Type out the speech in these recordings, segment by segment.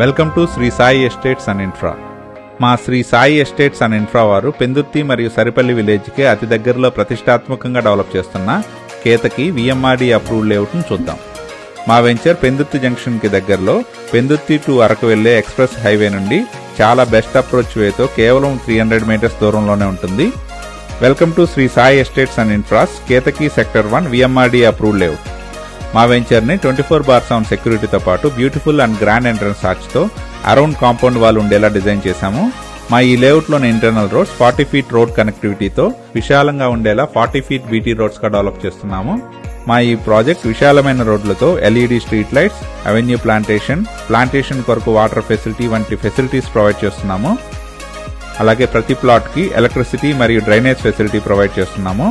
Welcome to Shri Sai estates and infra. మా Shri Sai estates and infra వారు పెందుర్తి మరియు సరిపల్లి విలేజ్కి అతి దగ్గరలో ప్రతిష్టాత్మకంగా డెవలప్ చేస్తున్న కేతకి విఎంఆర్డి అప్రూవ్డ్ లేఅవుట్ను చూద్దాం. మా వెంచర్ పెందుర్తి జంక్షన్కి దగ్గరలో పెందుర్తి టు అరకు వెళ్లే ఎక్స్ప్రెస్ హైవే నుండి చాలా బెస్ట్ అప్రోచ్ వేతో కేవలం 300 మీటర్స్ దూరంలోనే ఉంటుంది. Welcome to Shri Sai estates and infra's Ketaki sector 1 VMRD approved layout. మా వెంచర్ని 24/7 సెక్యూరిటీతో పాటు బ్యూటిఫుల్ అండ్ గ్రాండ్ ఎంట్రన్స్ ఆర్చ్తో అరౌండ్ కాంపౌండ్ వాల్ ఉండేలా డిజైన్ చేశాము. మా ఈ లేఅవుట్లోని ఇంటర్నల్ రోడ్స్ 40 ఫీట్ రోడ్ కనెక్టివిటీతో విశాలంగా ఉండేలా 40 ఫీట్ బీటీ రోడ్స్గా డెవలప్ చేస్తున్నాము. మా ఈ ప్రాజెక్ట్ విశాలమైన రోడ్లతో LED street lights, avenue plantation కొరకు వాటర్ ఫెసిలిటీ వంటి ఫెసిలిటీస్ ప్రొవైడ్ చేస్తున్నాము. అలాగే ప్రతి ప్లాట్కి ఎలక్ట్రిసిటీ మరియు డ్రైనేజ్ ఫెసిలిటీ ప్రొవైడ్ చేస్తున్నాము.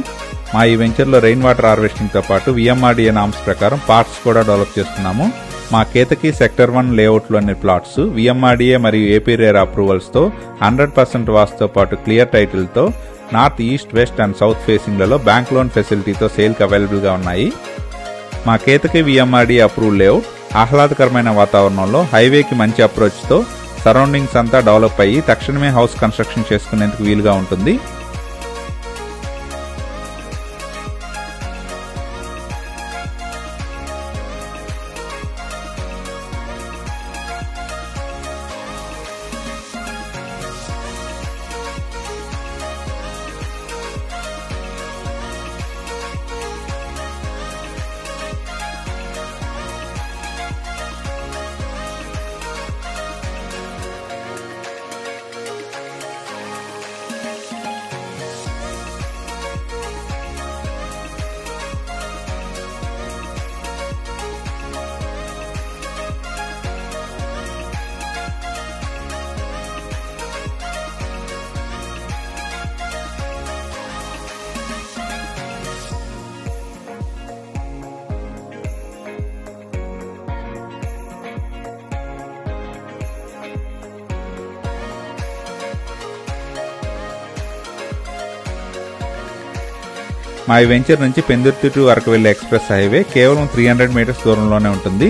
మా ఈ వెంచర్లో రెయిన్ వాటర్ హార్వెస్టింగ్తో పాటు విఎంఆర్డిఏ నామ్స్ ప్రకారం పార్క్స్ కూడా డెవలప్ చేస్తున్నాము. మా కేతకి సెక్టర్ 1 లేఅవుట్లోని ప్లాట్స్ విఎంఆర్డిఏ మరియు ఏపీ రేర్ అప్రూవల్స్తో 100% వాస్తుతో పాటు క్లియర్ టైటిల్తో north, east, west and south ఫేసింగ్లలో బ్యాంక్ లోన్ ఫెసిలిటీతో సేల్కి అవైలబుల్గా ఉన్నాయి. మా కేతకి విఎంఆర్డిఏ అప్రూవ్డ్ లేఅవుట్ ఆహ్లాదకరమైన వాతావరణంలో హైవేకి మంచి అప్రోచ్తో సరౌండింగ్స్ అంతా డెవలప్ అయ్యి తక్షణమే హౌస్ కన్స్ట్రక్షన్ చేసుకునేందుకు వీలుగా ఉంటుంది. మా ఈ వెంచర్ నుంచి పెందుర్తి టు అరకు వెళ్లే ఎక్స్ప్రెస్ హైవే కేవలం 300 మీటర్స్ దూరంలోనే ఉంటుంది.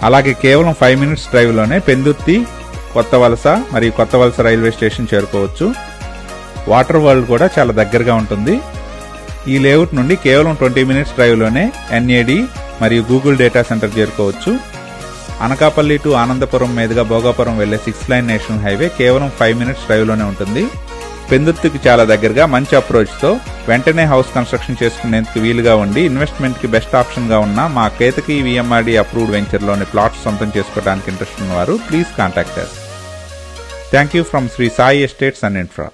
అలాగే కేవలం 5 మినిట్స్ డ్రైవ్లోనే పెందుర్తి, కొత్త వలస మరియు కొత్త వలస రైల్వే స్టేషన్ చేరుకోవచ్చు. వాటర్ వరల్డ్ కూడా చాలా దగ్గరగా ఉంటుంది. ఈ లేఅవుట్ నుండి కేవలం 20 మినిట్స్ డ్రైవ్లోనే ఎన్ఏడి మరియు గూగుల్ డేటా సెంటర్ చేరుకోవచ్చు. అనకాపల్లి టు ఆనందపురం మీదుగా భోగాపురం వెళ్లే 6 లైన్ నేషనల్ హైవే కేవలం 5 మినిట్స్ డ్రైవ్లోనే ఉంటుంది. పెందుర్తికి చాలా దగ్గరగా మంచి అప్రోచ్తో వెంటనే హౌస్ కన్స్ట్రక్షన్ చేసుకునేందుకు వీలుగా ఉండి ఇన్వెస్ట్మెంట్కి బెస్ట్ ఆప్షన్గా ఉన్న మా కేతకి విఎంఆర్డి అప్రూవ్డ్ వెంచర్లోని ప్లాట్స్ సొంతం చేసుకోవడానికి ఇంట్రెస్ట్ ఉన్నవారు please contact us. Thank you from Shri Sai estates and infra.